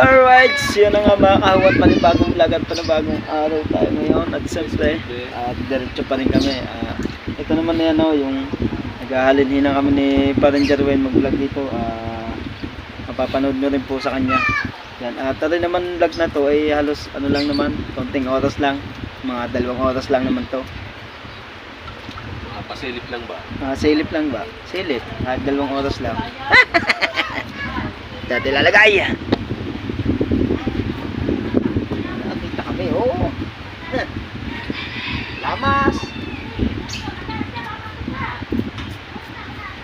Alright, yun na nga mga kahawat, panibagong vlog at panibagong araw tayo ngayon. At siyempre, diretso pa rin kami. Ito naman na yan, yung naghahalin-hinang kami ni Paring Jerwin mag-vlog dito. Mapapanood nyo rin po sa kanya. Yan, tari naman vlog na to ay halos ano lang naman, konting oras lang. Mga 2 oras lang naman to. Pasilip lang ba? Silip lang ba? Silip, 2 oras lang. Dati lalagay. Nakita kami, oo. Lamas.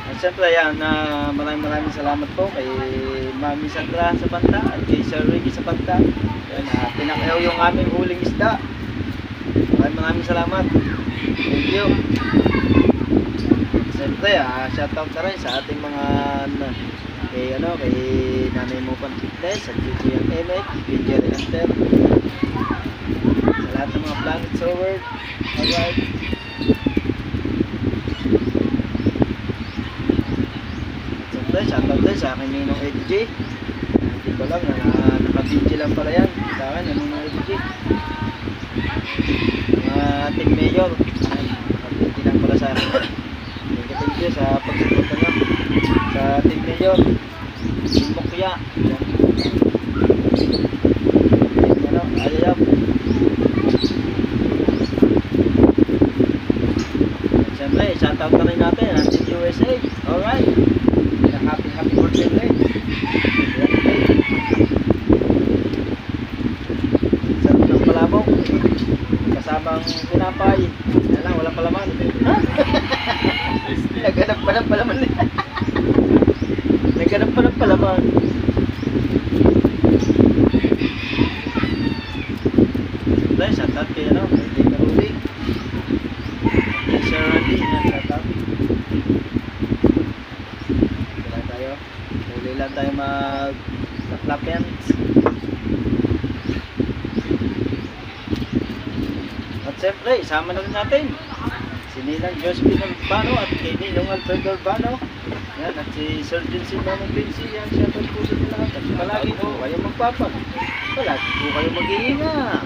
At siyempre yan, maraming salamat po kay Mami Sandra sa Banta at kay Sir Ricky sa Banta. Yan, pinakayaw yung aming huling isda. Maraming salamat. Thank you. Siyempre, shoutout na rin sa ating mga kay Nanay Mupan Fitness at GG Emek, GG Hunter, sa lahat ng mga Planet Forward. Alright. Siyempre, shoutout din sa aking Ninong EDG. Hindi ko lang na naka-BG lang pala yan sa akin, Ninong EDG. Mga Team Mayor, naka-BG lang pala sa akin. Thank you sa pagsuporta nyo sa Team Mayor, Team Mukya, Ayayap. Siyempre, shoutout na rin natin ang Team USA. Alright, happy birthday ulit. Sarap ng palabok kasamang pinapay. Yan lang, wala palaman. Naghanap pa ng palaman. Naghanap pa ng palaman. Siyempre, shoutout kay kay Karuli. Kay Sir Randy, shoutout. Huli lang tayo mag-clapens. At siyempre, isama na rin natin si Ninang Josephine Urbano at kay Ninong Alfredo Urbano. Yan, at si Sir Jensen Mamang Vinci. Yan, shoutout po sa lahat. At palagi po kayo magpapag. Palagi po kayo mag-iingat.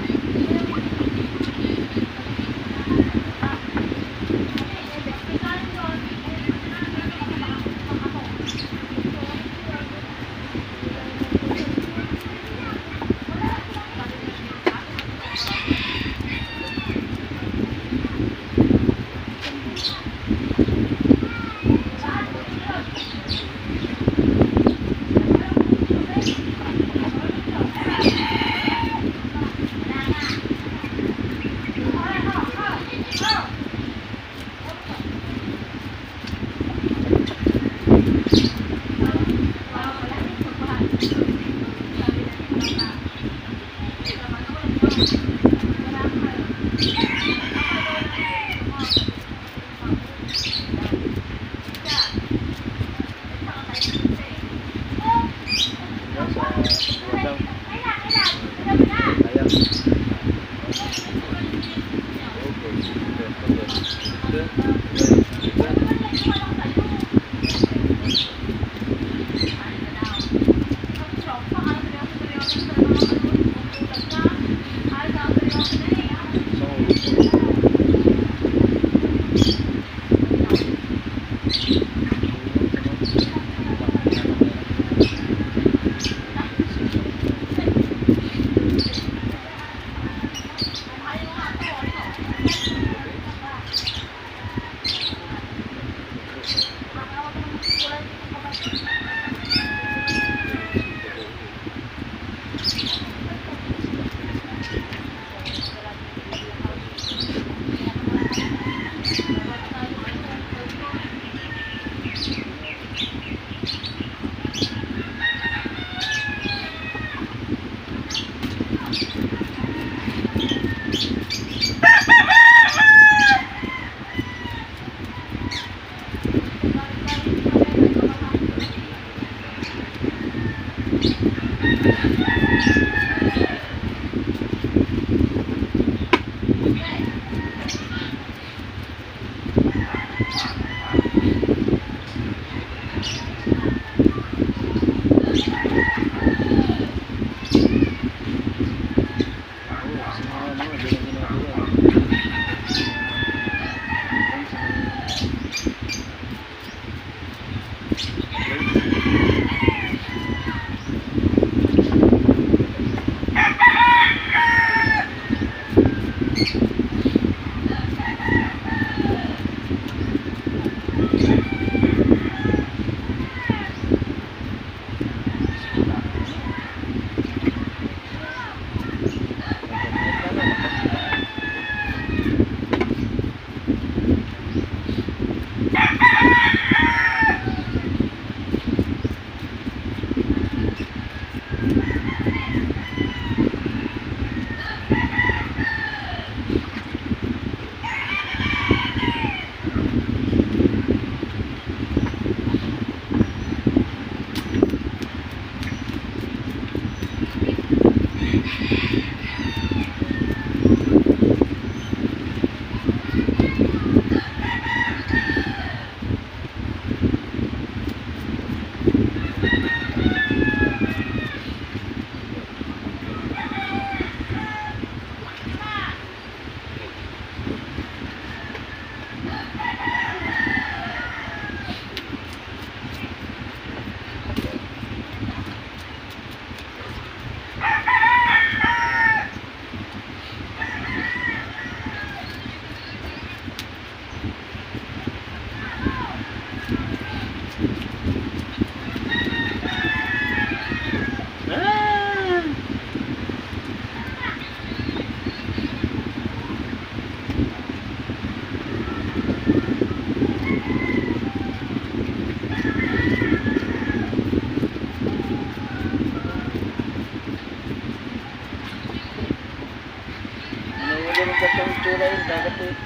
gatong tsura yun, dagat eh.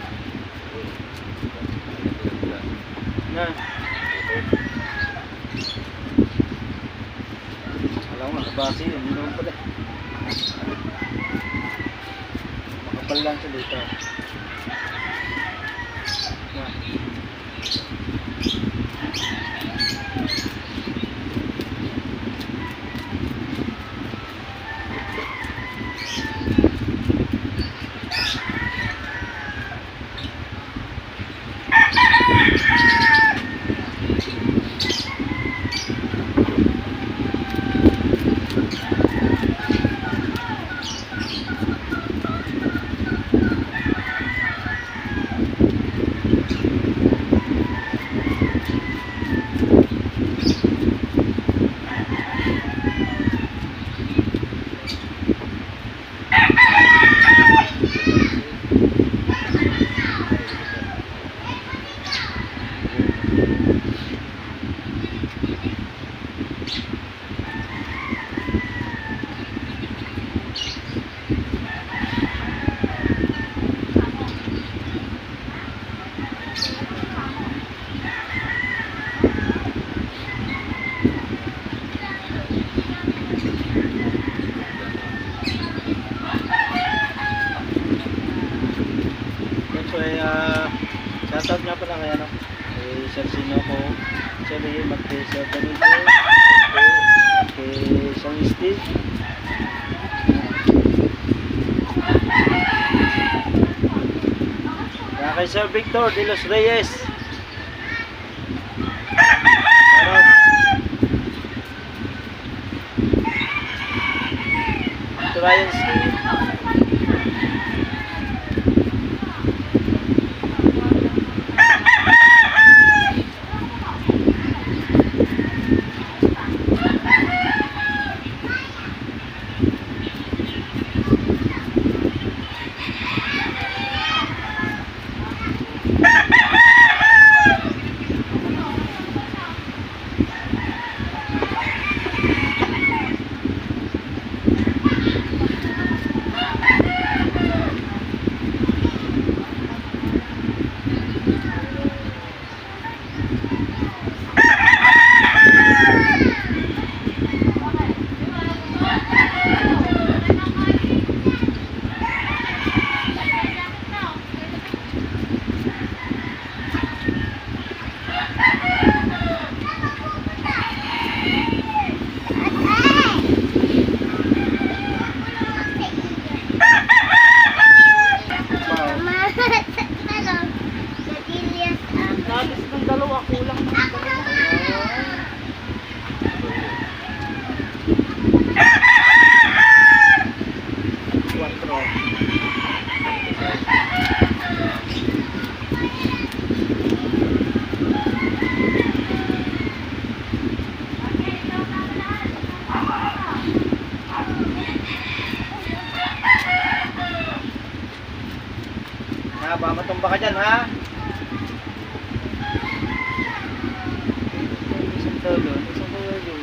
Na. Alam mo, nakabase yun, hindi naman pala. Makapal lang siya dito. Na. Shoutout nga pala kay ano, kay Sir Sinoco, Sir Lee, kay Sir Danilo, kay Sir Steve, kay Sir Victor de los Reyes. Shoutout. To Ryan Steve. Baka matumba ka dyan, ha? Isang talon, isang talon.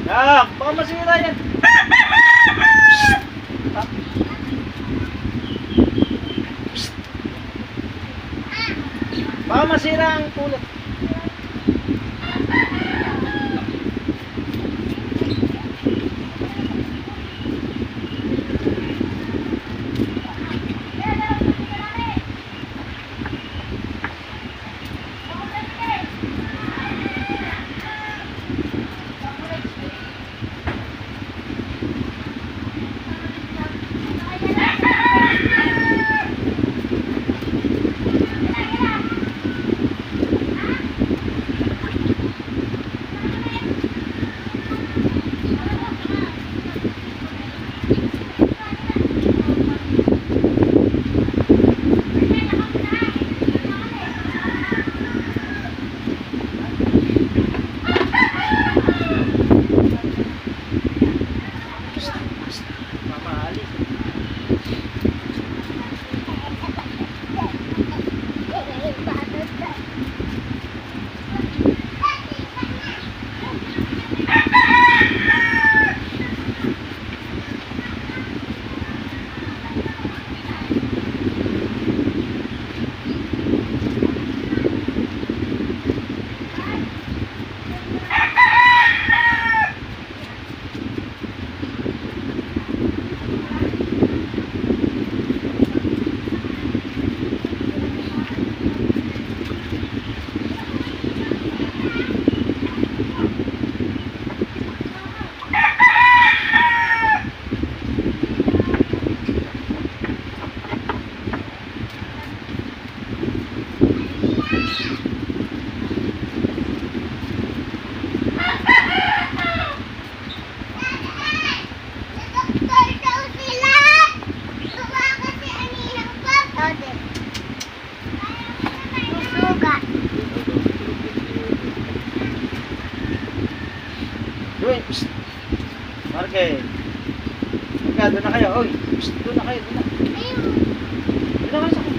Ah, baka masira yan. Baka masira ang pulot. Marke. Marke, doon na kayo. Oy, psst, doon na kayo, doon na. Doon na kayo sa akin.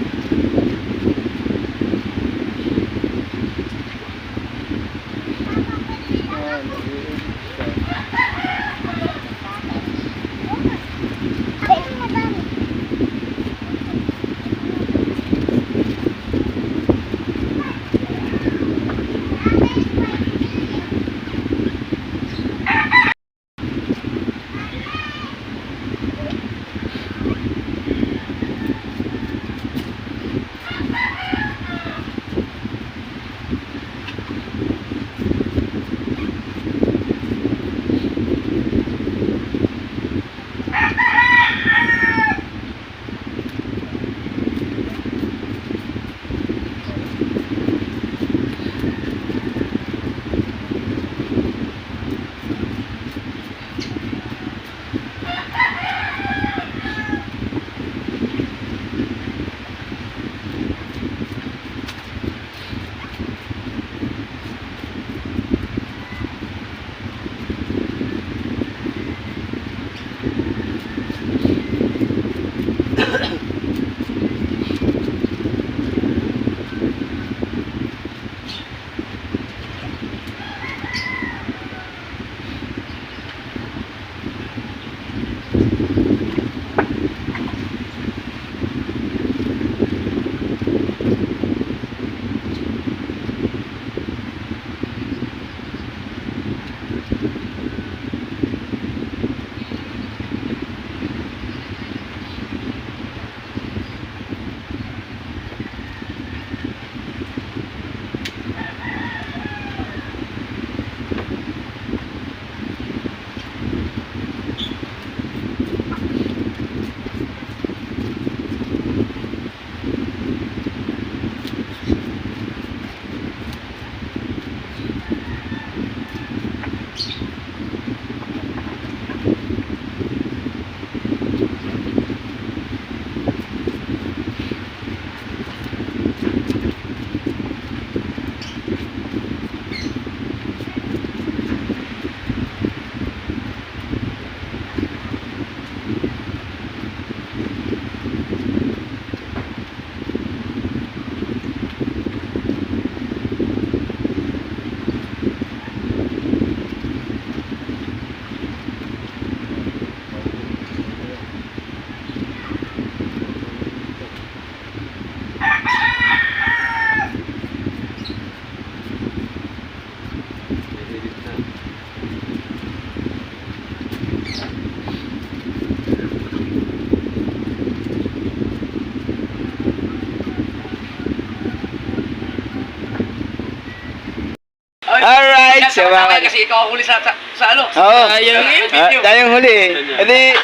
Alright, so mga... Kasi ikaw ang huli sa ano? Oo. Video. Tayong huli. Edi,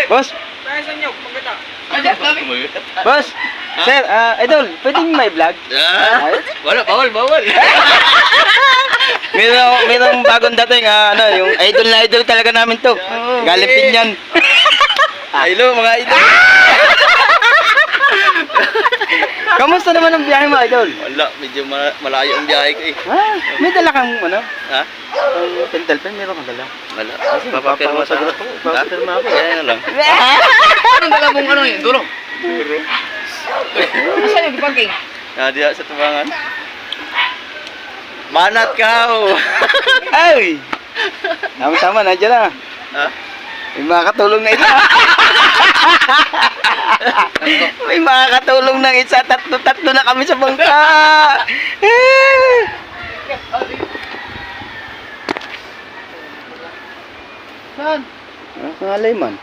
boss, boss, sir, idol, pwedeng may vlog? Wala, bawal. Mayroong bagong dating, ano, yung idol na idol talaga namin to. Galing Pinyan. Hello, mga idol. Kamusta naman ang biyahe mo, idol? Wala, medyo malayo ang biyahe ko eh. May dala kang, ano? Ha? Ang pentel pen, meron kang dala. Wala. Papapirma sa ako. Papapirma ako. Kaya na lang. Anong dala mong ano yun? Duro? Duro. Saan yung parking? Diya sa tubangan. Manat ka oh. Ay! Tama-tama, nandiyan na. Ha? May makakatulong na ito. May makakatulong na isa. Tatlo na kami sa bangka. Saan? Pangalay man.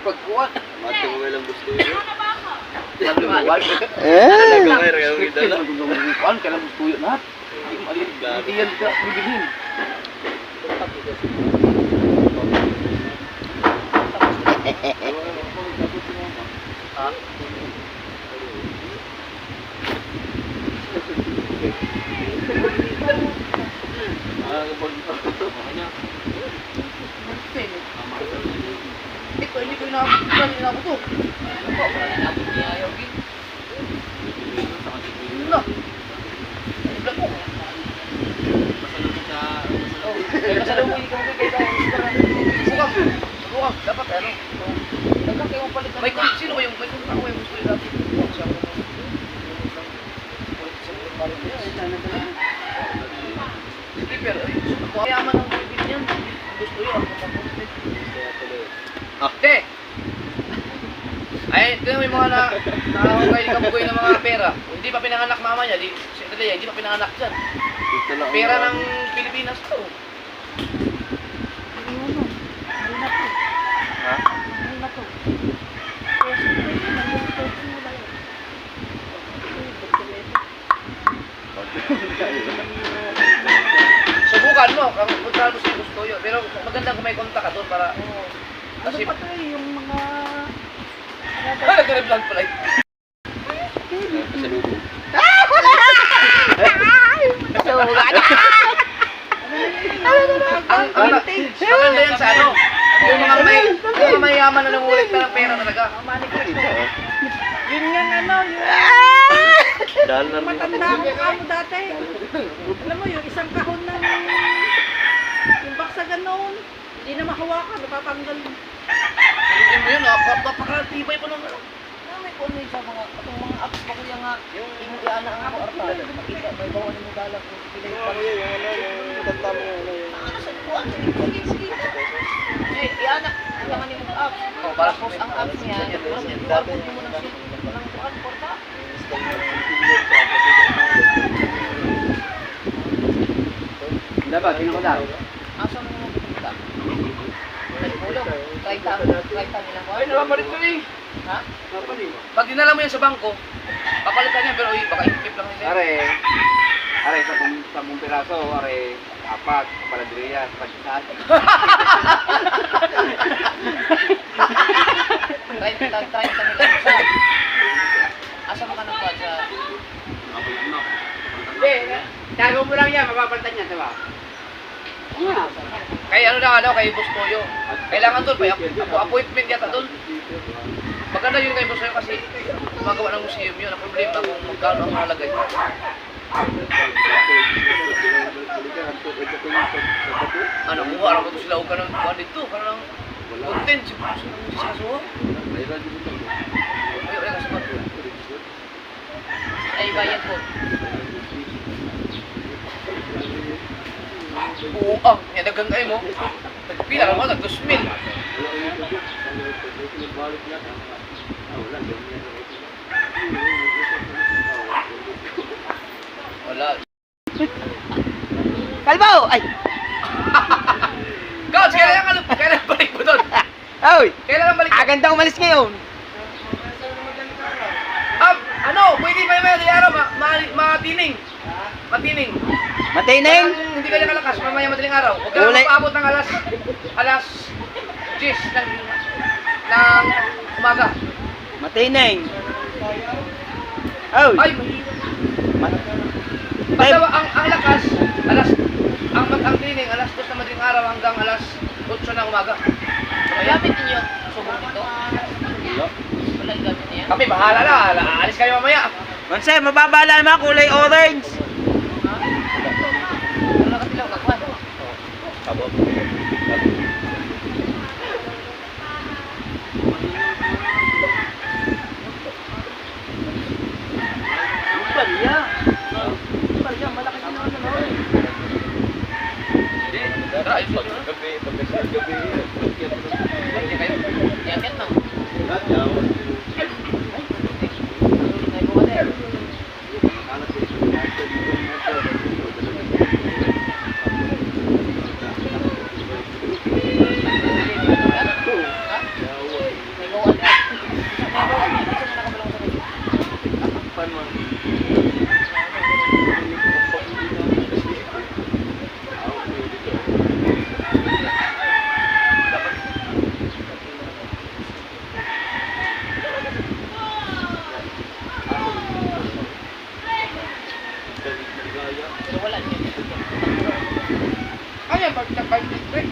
Pagkuhan. Mati mo lang gusto yun. Eh. Nagawin ang idala. Pagkuhan, kailan gusto yun lahat? Hindi yan ka bibilhin. Hindi ko na ako to. Masalubong ka Bukang. Bukang. Dapat ano. May kung sino ba yung may kung ako yung gusto yung dati. Siya ko. Skipper, yaman ng bibig niyan. Gusto yun. Te! Ay, ito yung mga nakakagay ni Kabugoy ng mga pera. Hindi pa pinanganak mama niya, hindi pa pinanganak dyan. Pera ng Pilipinas to. Ha? Subukan mo, kung puntahan mo sa gusto yun. Pero maganda kung may kontak ka doon para... Ano pa to yung mga... Nag-replan pala yun. Ang maganda yan sa ano, yung mga mayaman na nangulit na ng pera talaga. Yun nga ano, yung Dollar din. matanda ako kamo dati. Alam mo, yung isang kahon ng... Yung baksagan noon. Hindi na mahawakan, natatanggal. Hindi mo yun, napakatibay pa naman. May kung ano sa mga apps pa kuya nga, yung imudian na ang ako arta. Makita, may bawa ni mo dalag kung sila yung pala. Yung matanda mo yung ano yung... Ano sa kuwan? Sige. Ianak, kailangan ni mo apps. Tapos ang apps niya, dati mo ng walang kuwan, porta. Dapat, tingnan ko lang. Asa mo mo pupunta? Nagpulong, 30 nilang kuwan. Ay, nalapalit ko eh. Ha? Pag dinala mo yan sa bangko, papalitan niya, pero baka ikip lang nila. Are, sa buong piraso, are, apat, paladriya, pasisan. 30 nilang kuwan. Asa mo ka ng kuwan sa... Hindi, tago mo lang yan, mapapalitan niya, diba? Kay ano na ano, kay Boss Toyo. Kailangan doon, appointment yata doon. Maganda yun kay Boss Toyo kasi gumagawa ng museum yun. Ang problema kung magkano ang halagay. Ano, kung harap mo sila huwag ka ng kuhan dito. Parang content, siguro sa kasuha. Ay, kasabat ko. Ay, bayad po. Oo, yan dagang kayo mo. Nagpila ka mo, nag-2,000. Wala. Kalbaw! Ay! Coach, kailan balik mo doon? Oy! Kailan balik mo? Aganda umalis ngayon. Ano, pwede ba yung may araw, matining. Matining. Matineng! Kung hindi ka niya kalakas, mamaya madaling araw. Huwag ka lang Uli. mapaabot ng alas 10 ng umaga. Matineng! Oy! Ay, basta ang lakas, ang tining, alas 2 na madaling araw hanggang alas 8 ng umaga. Gamit ninyo subong dito? Wala yung gamit niya? Kami, bahala na. Aalis kayo mamaya. Manse, mababala naman kulay orange. Wala ka silang kakuha. Balya. Balya, malaki na naman ano. Tara, ayos lang. Hindi kayo. Yakit lang. Ay, pag-break.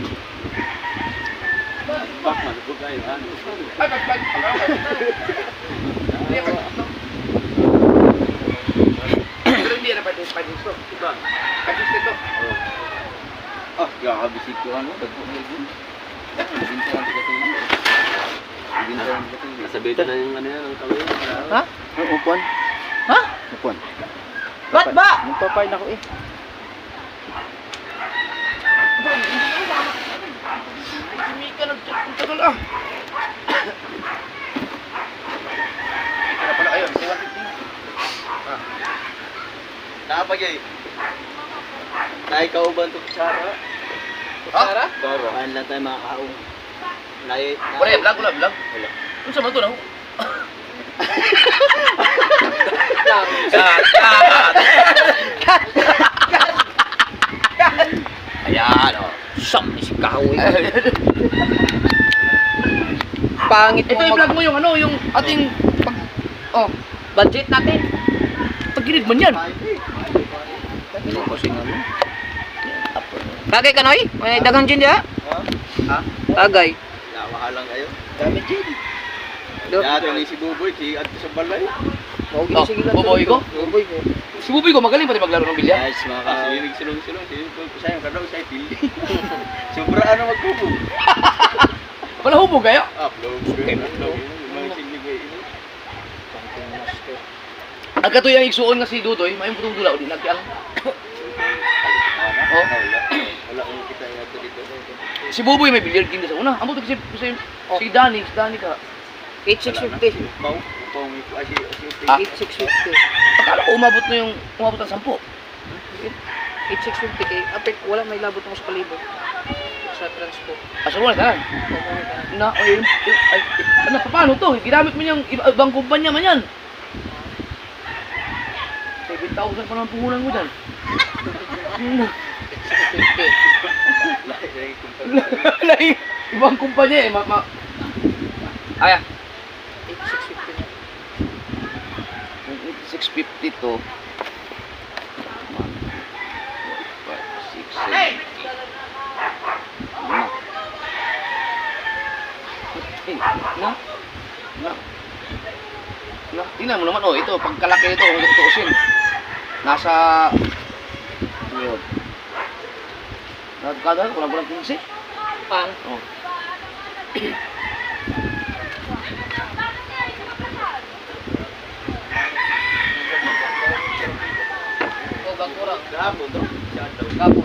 Ay, pag-break. Pero hindi na pwede ito. Pwede ito. Kakabisik ko ano, dagpo na yun. Bintahan sa katuloy. Bintahan sa katuloy. Nasabi ko na yung ano yan, ang kawin. Ha? Ang upuan. Ha? Upuan. Ba't ba? Nagpapain ako eh. Hindi ka nagtagal ah. Ito na pala kayo, 150. Nakapagay. Naikauban to Sara. Sara? Toro. Kain lang tayo mga kaong. Wala, vlog, wala, vlog. Wala. Ano sa mga ito na? Ayan, o. Sok, si kahoy. Pangit Ito i-vlog mo yung ano, yung ating pag... Oh, budget natin. pagkinig man yan. Bagay ka, Noy? May daghang dyan diya? Ha? Bagay. Nawahalang kayo. Gamit yun. Do. Dati ni si Buboy, si Adto sa balay. Oh, sige lang. Buboy ko? Buboy ko. Si Buboy ko, magaling pa rin maglaro ng bilya. Guys, mga kasinig sulong-sulong. Sayang ka daw, say pili. Sobra ano magbubog. Wala hubog kayo? Upload. Mga sinigay. Ang katuyang igsuon nga si Dudoy, may putong dula o di nagtiang. Oh? Wala kong kita yung ato dito. Si Buboy may billiard game sa una. Amo to si Danny ka. 8650. Upaw. Upaw may po. Asi. 8650. Akala ko umabot ng 10. 8650 kay apek wala may labot mo sa kalibo. Sa transport. Asa mo na tanan? Na ay ano paano to? Ginamit mo yung ibang kumpanya man yan. 7,000 pa naman puhunan mo dyan. 8650. Like, ibang kumpanya eh. Aya. 8650. 650 to. 1, 4, 5, 6, 7. Na. Tingnan mo naman, oh, ito, pagkalaki nito, kung tutuusin. Nasa... Yun. Kada, kulang-kulang 15. Pang. Oh. Oh, bagkurang. Gabo to. Gabo.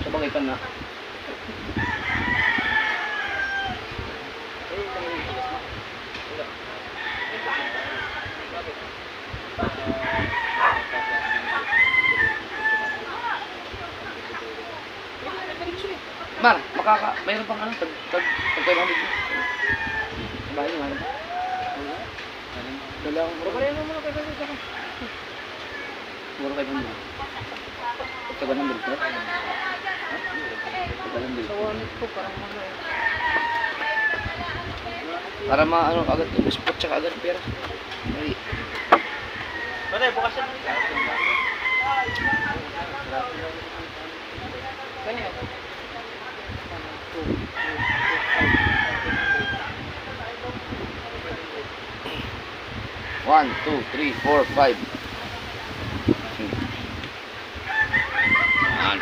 Sabagay ka na. Mar, mayroon pang ano, tag 500 yun. Bahay naman. Dalawang, mura pa rin mo muna 500 sa akin. Mura 500. Taga number ko. Taga number ko. Para ano agad, spot tsaka agad pera. Mali. Pare, bukas yan. Ganyan. 1, 2, 3, 4, 5. Yan.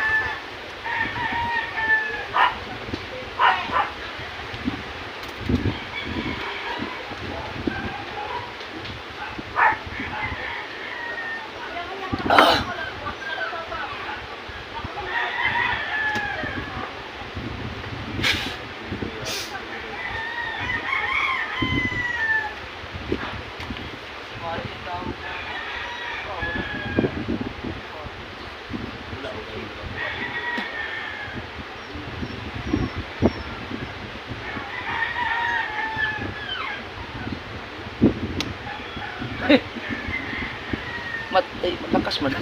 Malakas man.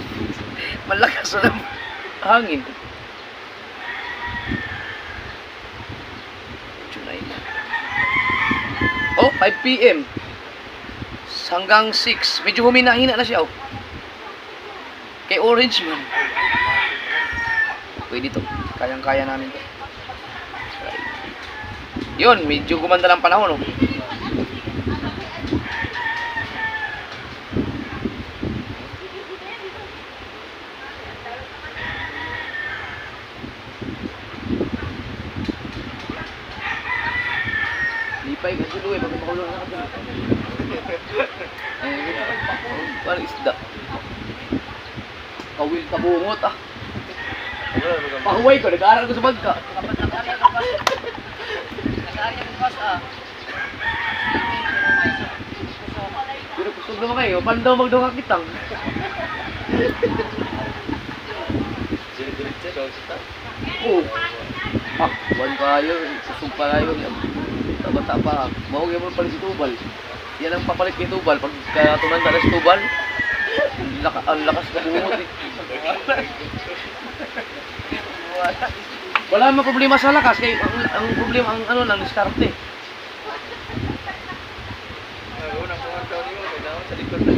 Malakas na ng hangin. Junay na. Oh, 5 p.m. hanggang 6. Medyo humina-hina na siya, oh. Kay orange man. Pwede to. Kayang-kaya namin to. Yun, medyo gumanda lang panahon, oh. Lipay ka dito, bakit makulong na ka dito? Parang isda. Kawil kabungot, ah. Pahuway ko, nag-aaral ko sa bagka. Nag-aari ang bukas ah. Pero kusog naman kayo, paano daw magdungak kitang? Oo. Ah, buwan kayo, kusog pa kayo. Bata pa, mahugay mo pala si Tubal. Yan ang papalit kay Tubal. Pag tumanda na si Tubal, ang lakas na bumot eh. Wala naman problema sa lakas, kaya ang problema ang ano lang, diskarte. Unang pumunta niyo, kailangan sa likod na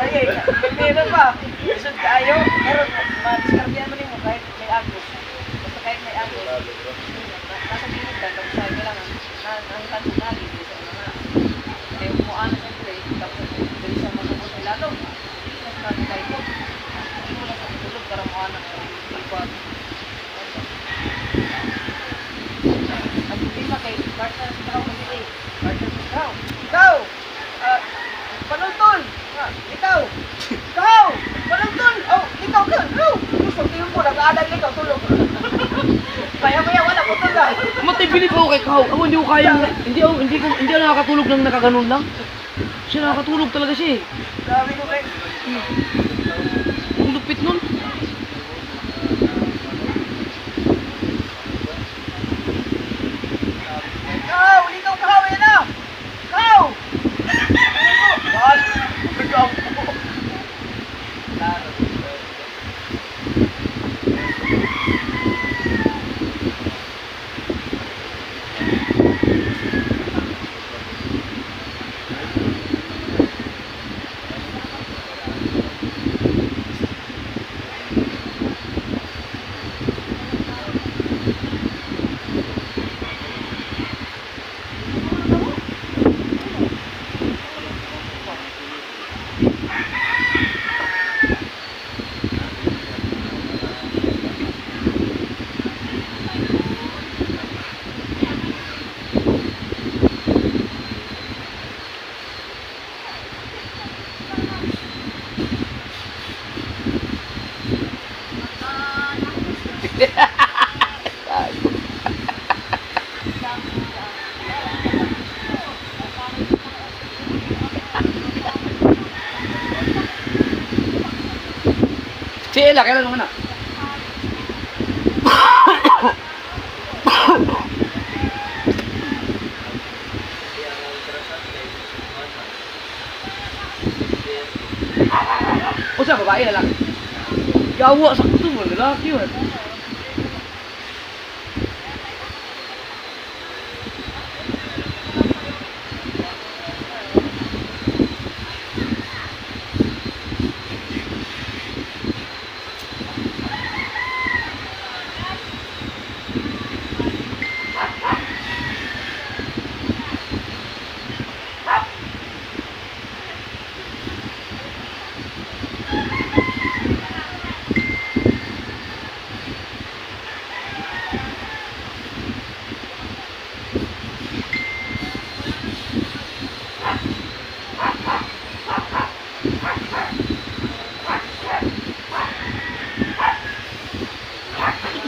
Ay, meron pa. Isod tayo. Meron, madiskardihan mo mo kahit may agos. Basta kahit may agos. Nasa tingin ka, tapos sabi ko lang, ang tanong natin, hindi sa una nga. Kaya kumuha na sa play, tapos dali sa masabot ay lalo. Tapos natin tayo ko. Hindi mo lang sa tulog para mukha na sa ipat. Ang problema kay partner sa tao kasi partner sa tao. Ikaw! Panuntun! Ikaw! Ikaw! Panuntun! Oh, ikaw ka! No! Gusto tingin mo, nag-aaday na ikaw, tulog. Kaya wala ko tulog. Matay bilip ako kay Kao. Ako hindi ko kaya. Hindi ako nakakatulog ng nakaganon lang. Siya nakakatulog talaga siya eh. Sabi ko kay... Ang lupit nun. Ikaw! Ikaw kahawin na! Ikaw! Bahal! Ikaw po! Sila, kailan mo na? O sa babae na lang. Gawa sa kuto mo, lalaki yun.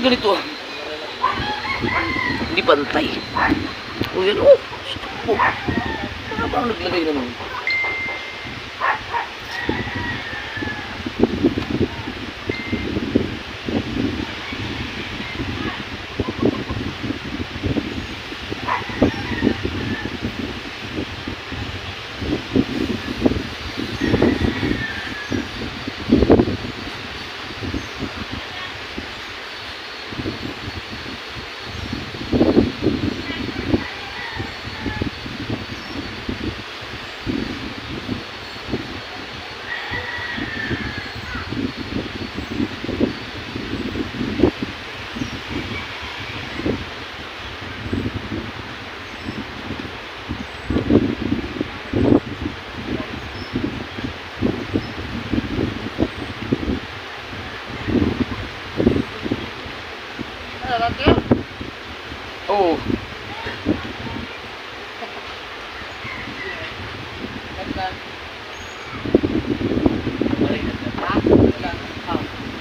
Ganito ah. Hindi pantay. O yan, oh. Oh. Parang naglagay naman.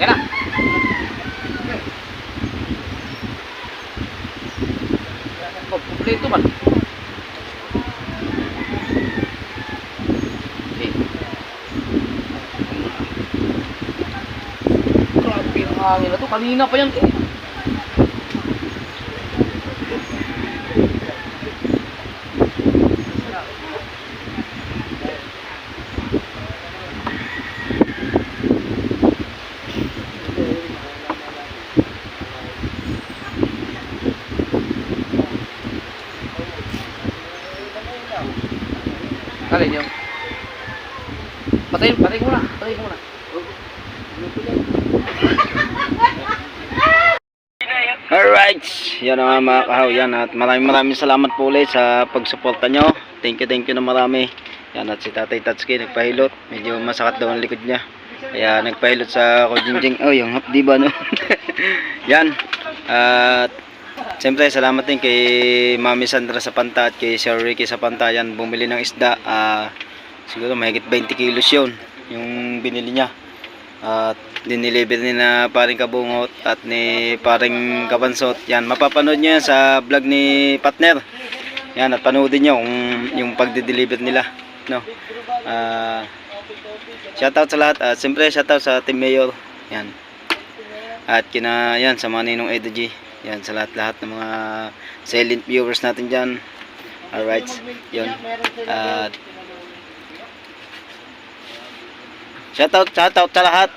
Kaya na. Oh, kompleto man. Okay. Grabe ang hangin na to. Kanina pa yan. Alin yun? Patayin muna. Patayin muna. Alright, yan ang mga kahaw yan at maraming salamat po ulit sa pagsuporta nyo. Thank you na marami. Yan at si Tatay Tatsuki nagpahilot. Medyo masakit daw ang likod niya. Kaya nagpahilot sa Kojinjing. Oh, yung hapdi ba no? Yan. At siyempre salamat din kay Mami Sandra sa Panta at kay Sir Ricky sa Panta. Yan, bumili ng isda. Siguro mahigit 20 kilos yun yung binili niya. At diniliver ni na paring Kabungot at ni paring Kabansot. Yan, mapapanood nyo yan sa vlog ni Partner. Yan, at panoodin nyo yung pagdi-deliver nila, no? Shoutout sa lahat. Siyempre shoutout sa Team Mayor. Yan. At yan sa mga Ninong Edo G. Yan, sa lahat ng mga silent viewers natin dyan. Alright, yun. At shoutout sa lahat.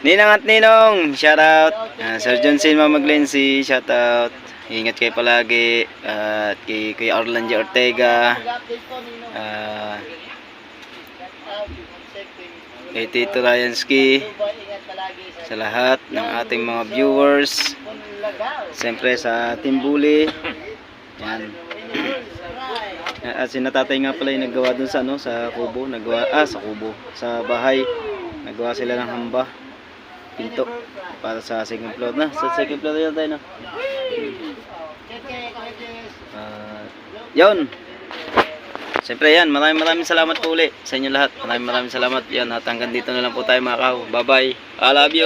Ninang at Ninong, shoutout. Sir John Sin, Mama Glency, shoutout. Ingat kayo palagi. At kay Orlando Ortega. Kay Tito Ryansky. Sa lahat ng ating mga viewers. Siyempre sa Team Bully. Yan. At si Natatay nga pala yung naggawa dun sa sa kubo, sa bahay. Naggawa sila ng hamba, pinto para sa second floor na. Sa second floor yan tayo, no? Yun. Siyempre yan, maraming salamat po ulit sa inyo lahat. Maraming salamat yan at hanggang dito na lang po tayo mga kaho. Bye bye. I love you.